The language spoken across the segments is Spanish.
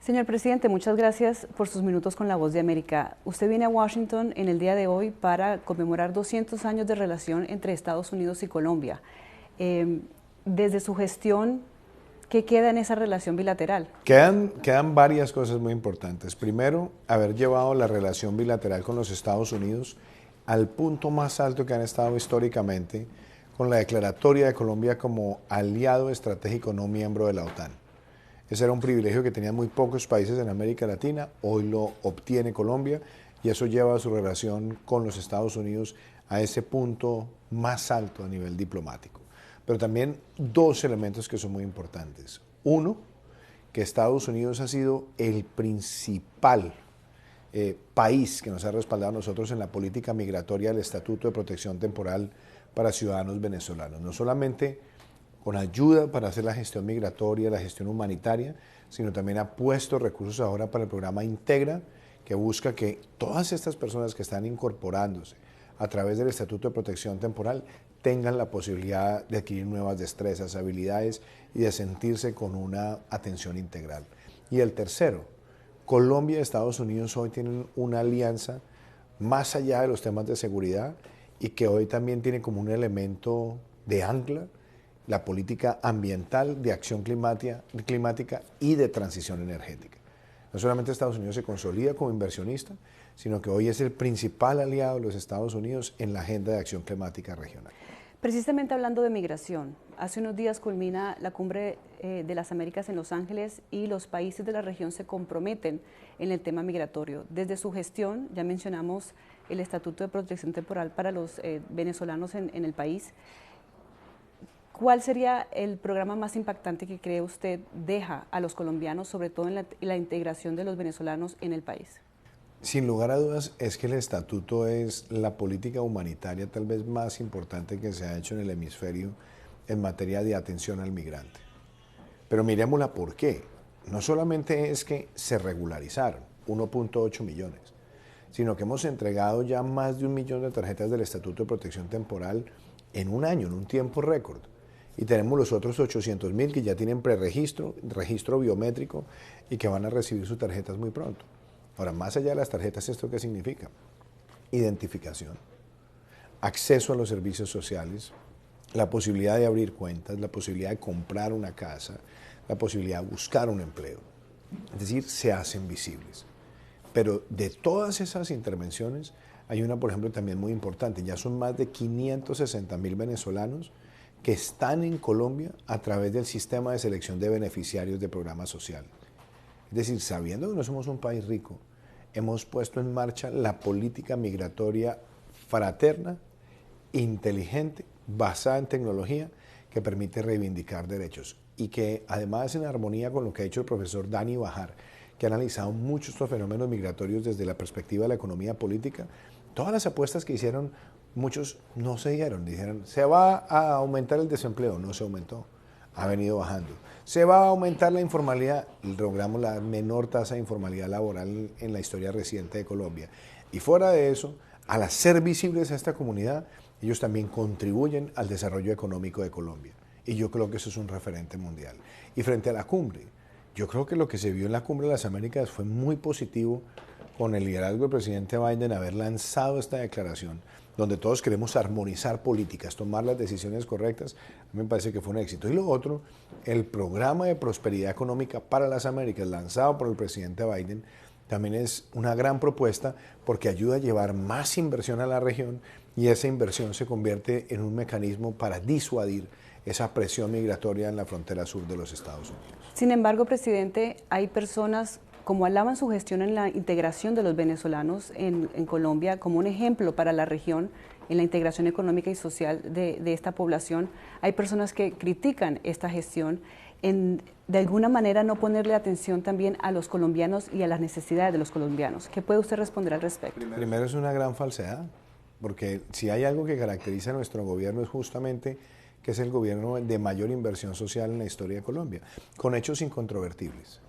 Señor presidente, muchas gracias por sus minutos con La Voz de América. Usted viene a Washington en el día de hoy para conmemorar 200 años de relación entre Estados Unidos y Colombia. Desde su gestión, ¿qué queda en esa relación bilateral? Quedan varias cosas muy importantes. Primero, haber llevado la relación bilateral con los Estados Unidos al punto más alto que han estado históricamente, con la declaratoria de Colombia como aliado estratégico no miembro de la OTAN. Ese era un privilegio que tenían muy pocos países en América Latina, hoy lo obtiene Colombia y eso lleva a su relación con los Estados Unidos a ese punto más alto a nivel diplomático. Pero también dos elementos que son muy importantes. Uno, que Estados Unidos ha sido el principal país que nos ha respaldado a nosotros en la política migratoria del Estatuto de Protección Temporal para ciudadanos venezolanos. No solamente con ayuda para hacer la gestión migratoria, la gestión humanitaria, sino también ha puesto recursos ahora para el programa Integra, que busca que todas estas personas que están incorporándose a través del Estatuto de Protección Temporal tengan la posibilidad de adquirir nuevas destrezas, habilidades y de sentirse con una atención integral. Y el tercero, Colombia y Estados Unidos hoy tienen una alianza más allá de los temas de seguridad y que hoy también tiene como un elemento de ancla la política ambiental, de acción climática y de transición energética. No solamente Estados Unidos se consolida como inversionista, sino que hoy es el principal aliado de los Estados Unidos en la agenda de acción climática regional. Precisamente hablando de migración, hace unos días culmina la Cumbre de las Américas en Los Ángeles y los países de la región se comprometen en el tema migratorio. Desde su gestión, ya mencionamos el Estatuto de Protección Temporal para los venezolanos en el país. ¿Cuál sería el programa más impactante que cree usted deja a los colombianos, sobre todo en la integración de los venezolanos en el país? Sin lugar a dudas, es que el estatuto es la política humanitaria tal vez más importante que se ha hecho en el hemisferio en materia de atención al migrante. Pero miremosla por qué. No solamente es que se regularizaron 1.8 millones, sino que hemos entregado ya más de 1 millón de tarjetas del Estatuto de Protección Temporal en un año, en un tiempo récord. Y tenemos los otros 800.000 que ya tienen preregistro, registro biométrico y que van a recibir sus tarjetas muy pronto. Ahora, más allá de las tarjetas, ¿esto qué significa? Identificación, acceso a los servicios sociales, la posibilidad de abrir cuentas, la posibilidad de comprar una casa, la posibilidad de buscar un empleo. Es decir, se hacen visibles. Pero de todas esas intervenciones, hay una, por ejemplo, también muy importante. Ya son más de 560.000 venezolanos que están en Colombia a través del sistema de selección de beneficiarios de programas sociales. Es decir, sabiendo que no somos un país rico, hemos puesto en marcha la política migratoria fraterna, inteligente, basada en tecnología, que permite reivindicar derechos y que además en armonía con lo que ha hecho el profesor Dani Bajar, que ha analizado muchos estos fenómenos migratorios desde la perspectiva de la economía política, todas las apuestas que hicieron, muchos no se dieron. Dijeron, se va a aumentar el desempleo, no se aumentó, ha venido bajando. Se va a aumentar la informalidad, logramos la menor tasa de informalidad laboral en la historia reciente de Colombia. Y fuera de eso, al hacer visibles a esta comunidad, ellos también contribuyen al desarrollo económico de Colombia. Y yo creo que eso es un referente mundial. Y frente a la cumbre, yo creo que lo que se vio en la Cumbre de las Américas fue muy positivo con el liderazgo del presidente Biden haber lanzado esta declaración, donde todos queremos armonizar políticas, tomar las decisiones correctas. A mí me parece que fue un éxito. Y lo otro, el programa de prosperidad económica para las Américas lanzado por el presidente Biden también es una gran propuesta porque ayuda a llevar más inversión a la región y esa inversión se convierte en un mecanismo para disuadir esa presión migratoria en la frontera sur de los Estados Unidos. Sin embargo, presidente, hay personas como alaban su gestión en la integración de los venezolanos en Colombia como un ejemplo para la región en la integración económica y social de esta población. Hay personas que critican esta gestión en de alguna manera no ponerle atención también a los colombianos y a las necesidades de los colombianos. ¿Qué puede usted responder al respecto? Primero es una gran falsedad, porque si hay algo que caracteriza a nuestro gobierno es justamente que es el gobierno de mayor inversión social en la historia de Colombia, con hechos incontrovertibles.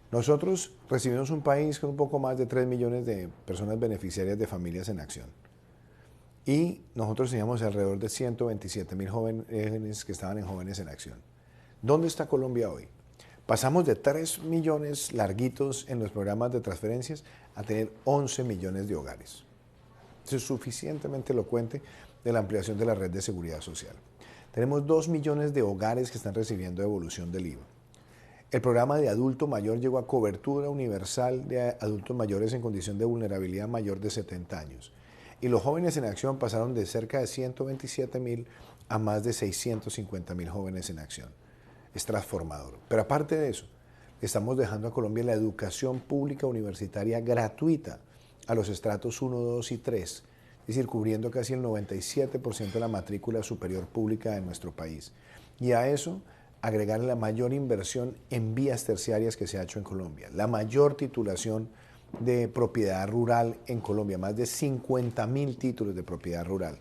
Nosotros recibimos un país con un poco más de 3 millones de personas beneficiarias de Familias en Acción. Y nosotros teníamos alrededor de 127.000 jóvenes que estaban en Jóvenes en Acción. ¿Dónde está Colombia hoy? Pasamos de 3 millones larguitos en los programas de transferencias a tener 11 millones de hogares. Eso es suficientemente elocuente de la ampliación de la red de seguridad social. Tenemos 2 millones de hogares que están recibiendo devolución del IVA. El programa de adulto mayor llegó a cobertura universal de adultos mayores en condición de vulnerabilidad mayor de 70 años. Y los jóvenes en acción pasaron de cerca de 127.000 a más de 650.000 jóvenes en acción. Es transformador. Pero aparte de eso, estamos dejando a Colombia la educación pública universitaria gratuita a los estratos 1, 2 y 3, es decir, cubriendo casi el 97% de la matrícula superior pública de nuestro país. Y a eso agregar la mayor inversión en vías terciarias que se ha hecho en Colombia, la mayor titulación de propiedad rural en Colombia, más de 50.000 títulos de propiedad rural.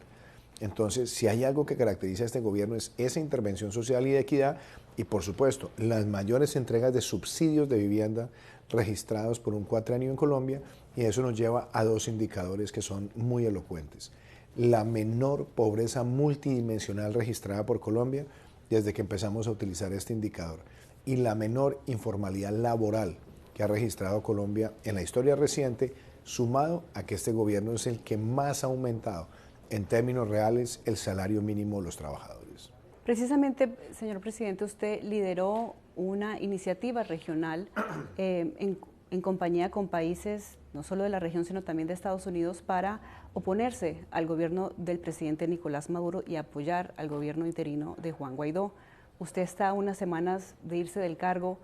Entonces, si hay algo que caracteriza a este gobierno es esa intervención social y de equidad y, por supuesto, las mayores entregas de subsidios de vivienda registrados por un cuatrenio en Colombia, y eso nos lleva a 2 indicadores que son muy elocuentes. La menor pobreza multidimensional registrada por Colombia desde que empezamos a utilizar este indicador y la menor informalidad laboral que ha registrado Colombia en la historia reciente, sumado a que este gobierno es el que más ha aumentado en términos reales el salario mínimo de los trabajadores. Precisamente, señor presidente, usted lideró una iniciativa regional en compañía con países no solo de la región, sino también de Estados Unidos, para oponerse al gobierno del presidente Nicolás Maduro y apoyar al gobierno interino de Juan Guaidó. Usted está a unas semanas de irse del cargo.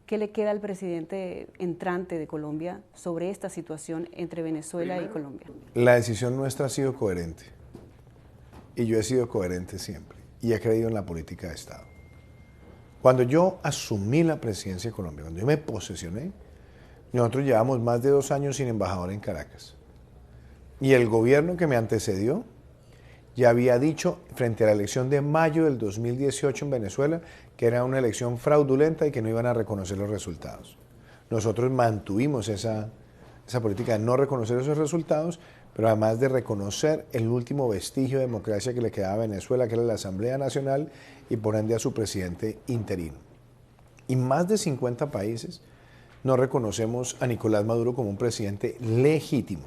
¿Qué le queda al presidente entrante de Colombia sobre esta situación entre Venezuela y Colombia? La decisión nuestra ha sido coherente y yo he sido coherente siempre y he creído en la política de Estado. Cuando yo asumí la presidencia de Colombia, cuando yo me posesioné, nosotros llevamos más de 2 años sin embajador en Caracas. Y el gobierno que me antecedió ya había dicho frente a la elección de mayo del 2018 en Venezuela que era una elección fraudulenta y que no iban a reconocer los resultados. Nosotros mantuvimos esa política de no reconocer esos resultados, pero además de reconocer el último vestigio de democracia que le quedaba a Venezuela, que era la Asamblea Nacional, y por ende a su presidente interino. Y más de 50 países no reconocemos a Nicolás Maduro como un presidente legítimo.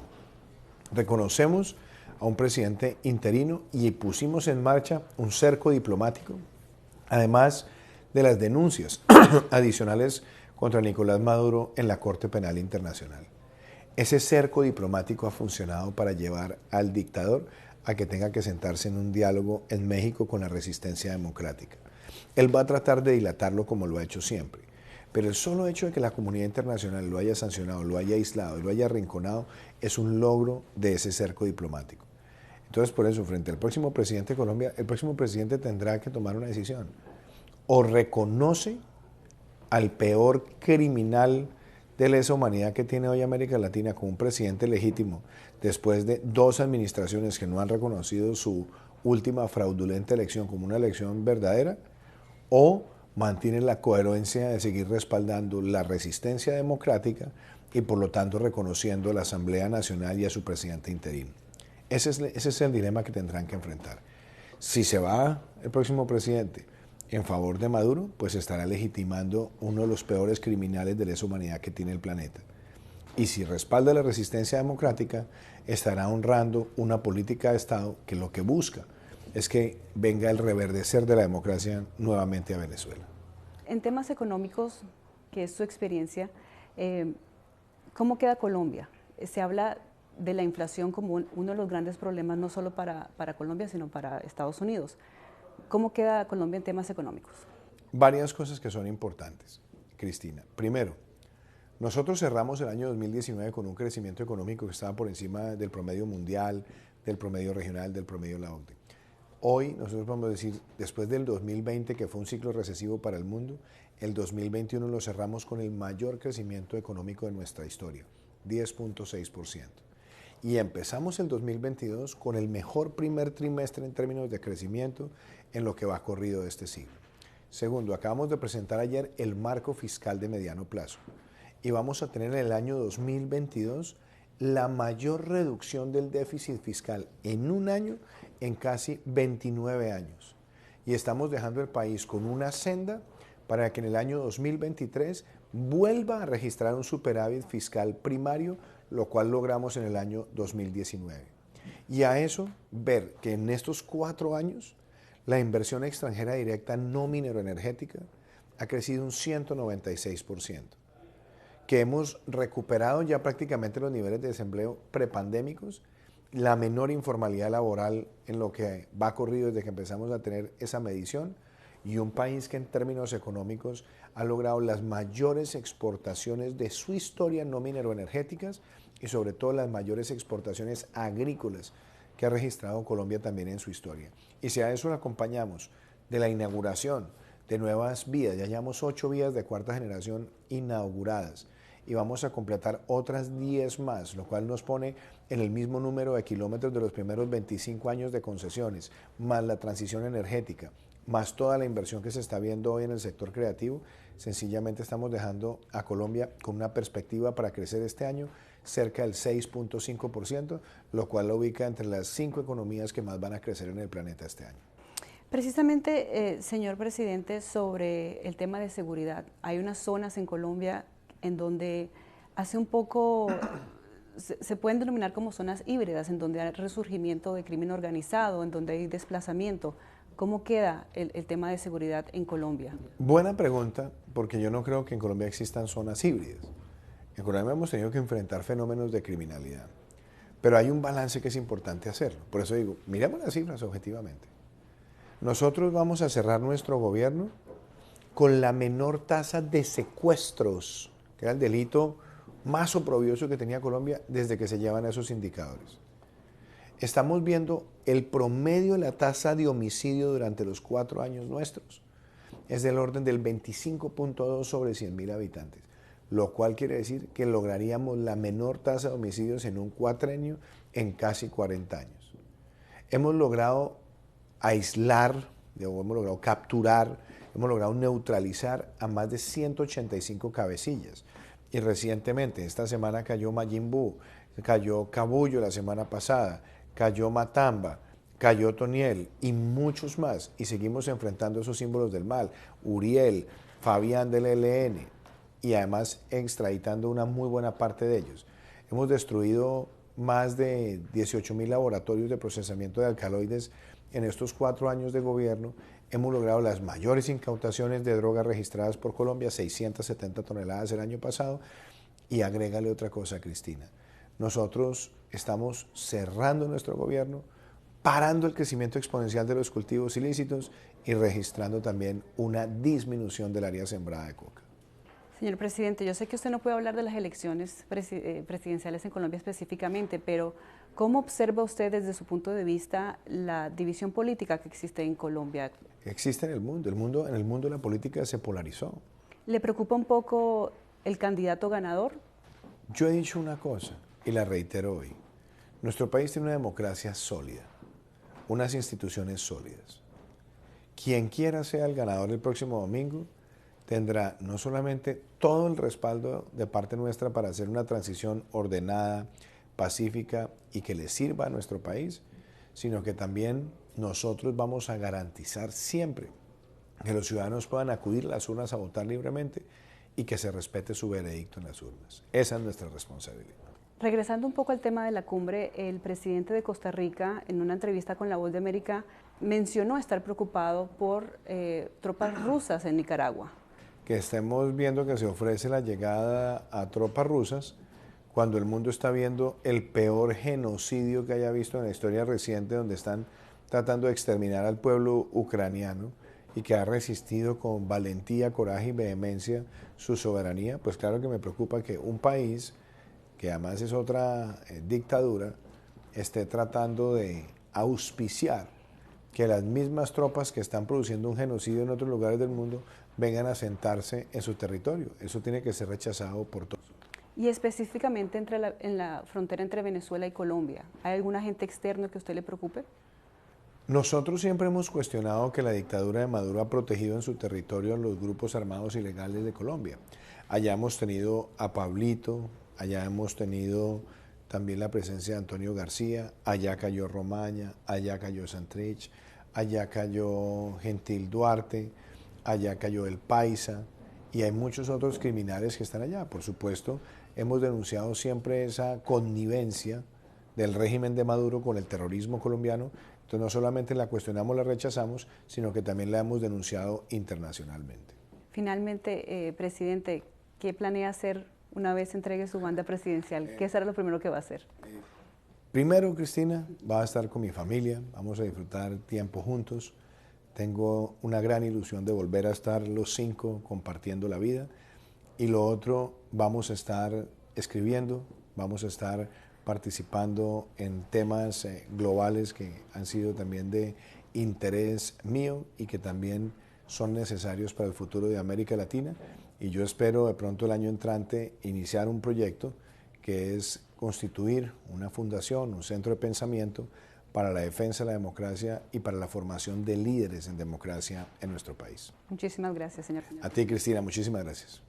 Reconocemos a un presidente interino y pusimos en marcha un cerco diplomático, además de las denuncias adicionales contra Nicolás Maduro en la Corte Penal Internacional. Ese cerco diplomático ha funcionado para llevar al dictador a que tenga que sentarse en un diálogo en México con la resistencia democrática. Él va a tratar de dilatarlo como lo ha hecho siempre, pero el solo hecho de que la comunidad internacional lo haya sancionado, lo haya aislado y lo haya arrinconado es un logro de ese cerco diplomático. Entonces, por eso, frente al próximo presidente de Colombia, el próximo presidente tendrá que tomar una decisión. O reconoce al peor criminal de lesa humanidad que tiene hoy América Latina como un presidente legítimo, después de 2 administraciones que no han reconocido su última fraudulenta elección como una elección verdadera, o mantiene la coherencia de seguir respaldando la resistencia democrática y por lo tanto reconociendo a la Asamblea Nacional y a su presidente interino. Ese es el dilema que tendrán que enfrentar. Si se va el próximo presidente en favor de Maduro, pues estará legitimando uno de los peores criminales de lesa humanidad que tiene el planeta. Y si respalda la resistencia democrática, estará honrando una política de Estado que lo que busca es que venga el reverdecer de la democracia nuevamente a Venezuela. En temas económicos, que es su experiencia, ¿cómo queda Colombia? Se habla de la inflación como uno de los grandes problemas, no solo para Colombia, sino para Estados Unidos. ¿Cómo queda Colombia en temas económicos? Varias cosas que son importantes, Cristina. Primero, nosotros cerramos el año 2019 con un crecimiento económico que estaba por encima del promedio mundial, del promedio regional, del promedio de la OCDE. Hoy nosotros podemos decir, después del 2020, que fue un ciclo recesivo para el mundo, el 2021 lo cerramos con el mayor crecimiento económico de nuestra historia, 10.6%. Y empezamos el 2022 con el mejor primer trimestre en términos de crecimiento en lo que va corrido de este siglo. Segundo, acabamos de presentar ayer el marco fiscal de mediano plazo y vamos a tener en el año 2022 la mayor reducción del déficit fiscal en un año en casi 29 años. Y estamos dejando el país con una senda para que en el año 2023 vuelva a registrar un superávit fiscal primario, lo cual logramos en el año 2019. Y a eso, ver que en estos 4 años la inversión extranjera directa no mineroenergética ha crecido un 196%, que hemos recuperado ya prácticamente los niveles de desempleo prepandémicos, la menor informalidad laboral en lo que va corrido desde que empezamos a tener esa medición, y un país que en términos económicos ha logrado las mayores exportaciones de su historia no mineroenergéticas y sobre todo las mayores exportaciones agrícolas que ha registrado Colombia también en su historia. Y si a eso le acompañamos de la inauguración de nuevas vías, ya llevamos 8 vías de cuarta generación inauguradas y vamos a completar otras 10 más, lo cual nos pone en el mismo número de kilómetros de los primeros 25 años de concesiones, más la transición energética, más toda la inversión que se está viendo hoy en el sector creativo. Sencillamente estamos dejando a Colombia con una perspectiva para crecer este año cerca del 6.5%, lo cual lo ubica entre las 5 economías que más van a crecer en el planeta este año. Precisamente, señor presidente, sobre el tema de seguridad, hay unas zonas en Colombia en donde hace un poco se pueden denominar como zonas híbridas, en donde hay resurgimiento de crimen organizado, en donde hay desplazamiento. ¿Cómo queda el tema de seguridad en Colombia? Buena pregunta, porque yo no creo que en Colombia existan zonas híbridas. En Colombia hemos tenido que enfrentar fenómenos de criminalidad, pero hay un balance que es importante hacerlo. Por eso digo, miremos las cifras objetivamente. Nosotros vamos a cerrar nuestro gobierno con la menor tasa de secuestros, que era el delito más oprobioso que tenía Colombia desde que se llevan esos indicadores. Estamos viendo el promedio de la tasa de homicidio durante los 4 años nuestros. Es del orden del 25.2 sobre 100.000 habitantes, lo cual quiere decir que lograríamos la menor tasa de homicidios en un cuatrenio en casi 40 años. Hemos logrado aislar, hemos logrado capturar, hemos logrado neutralizar a más de 185 cabecillas. Y recientemente, esta semana cayó Majin Buu, cayó Cabullo la semana pasada, cayó Matamba, cayó Toniel y muchos más. Y seguimos enfrentando esos símbolos del mal, Uriel, Fabián del ELN, y además extraditando una muy buena parte de ellos. Hemos destruido más de 18.000 laboratorios de procesamiento de alcaloides en estos 4 años de gobierno. Hemos logrado las mayores incautaciones de drogas registradas por Colombia, 670 toneladas el año pasado. Y agrégale otra cosa, Cristina. Nosotros estamos cerrando nuestro gobierno, parando el crecimiento exponencial de los cultivos ilícitos y registrando también una disminución del área sembrada de coca. Señor presidente, yo sé que usted no puede hablar de las elecciones presidenciales en Colombia específicamente, pero ¿cómo observa usted desde su punto de vista la división política que existe en Colombia? Existe en el mundo. En el mundo la política se polarizó. ¿Le preocupa un poco el candidato ganador? Yo he dicho una cosa y la reitero hoy. Nuestro país tiene una democracia sólida, unas instituciones sólidas. Quien quiera sea el ganador el próximo domingo tendrá no solamente todo el respaldo de parte nuestra para hacer una transición ordenada, pacífica y que le sirva a nuestro país, sino que también nosotros vamos a garantizar siempre que los ciudadanos puedan acudir a las urnas a votar libremente y que se respete su veredicto en las urnas. Esa es nuestra responsabilidad. Regresando un poco al tema de la cumbre, el presidente de Costa Rica, en una entrevista con La Voz de América, mencionó estar preocupado por tropas rusas en Nicaragua. Que estemos viendo que se ofrece la llegada a tropas rusas cuando el mundo está viendo el peor genocidio que haya visto en la historia reciente, donde están tratando de exterminar al pueblo ucraniano y que ha resistido con valentía, coraje y vehemencia su soberanía. Pues claro que me preocupa que un país, que además es otra dictadura, esté tratando de auspiciar que las mismas tropas que están produciendo un genocidio en otros lugares del mundo vengan a sentarse en su territorio. Eso tiene que ser rechazado por todos. Y específicamente en la frontera entre Venezuela y Colombia, ¿hay algún agente externo que a usted le preocupe? Nosotros siempre hemos cuestionado que la dictadura de Maduro ha protegido en su territorio a los grupos armados ilegales de Colombia. Allá hemos tenido a Pablito, allá hemos tenido también la presencia de Antonio García, allá cayó Romaña, allá cayó Santrich, allá cayó Gentil Duarte, allá cayó el Paisa y hay muchos otros criminales que están allá. Por supuesto, hemos denunciado siempre esa connivencia del régimen de Maduro con el terrorismo colombiano. Entonces no solamente la cuestionamos, la rechazamos, sino que también la hemos denunciado internacionalmente. Finalmente, presidente, ¿qué planea hacer una vez entregue su banda presidencial? ¿Qué será lo primero que va a hacer? Primero, Cristina, va a estar con mi familia, vamos a disfrutar tiempo juntos. Tengo una gran ilusión de volver a estar los 5 compartiendo la vida. Y lo otro, vamos a estar escribiendo, vamos a estar participando en temas globales que han sido también de interés mío y que también son necesarios para el futuro de América Latina. Y yo espero de pronto el año entrante iniciar un proyecto que es constituir una fundación, un centro de pensamiento para la defensa de la democracia y para la formación de líderes en democracia en nuestro país. Muchísimas gracias, señor. A ti, Cristina, muchísimas gracias.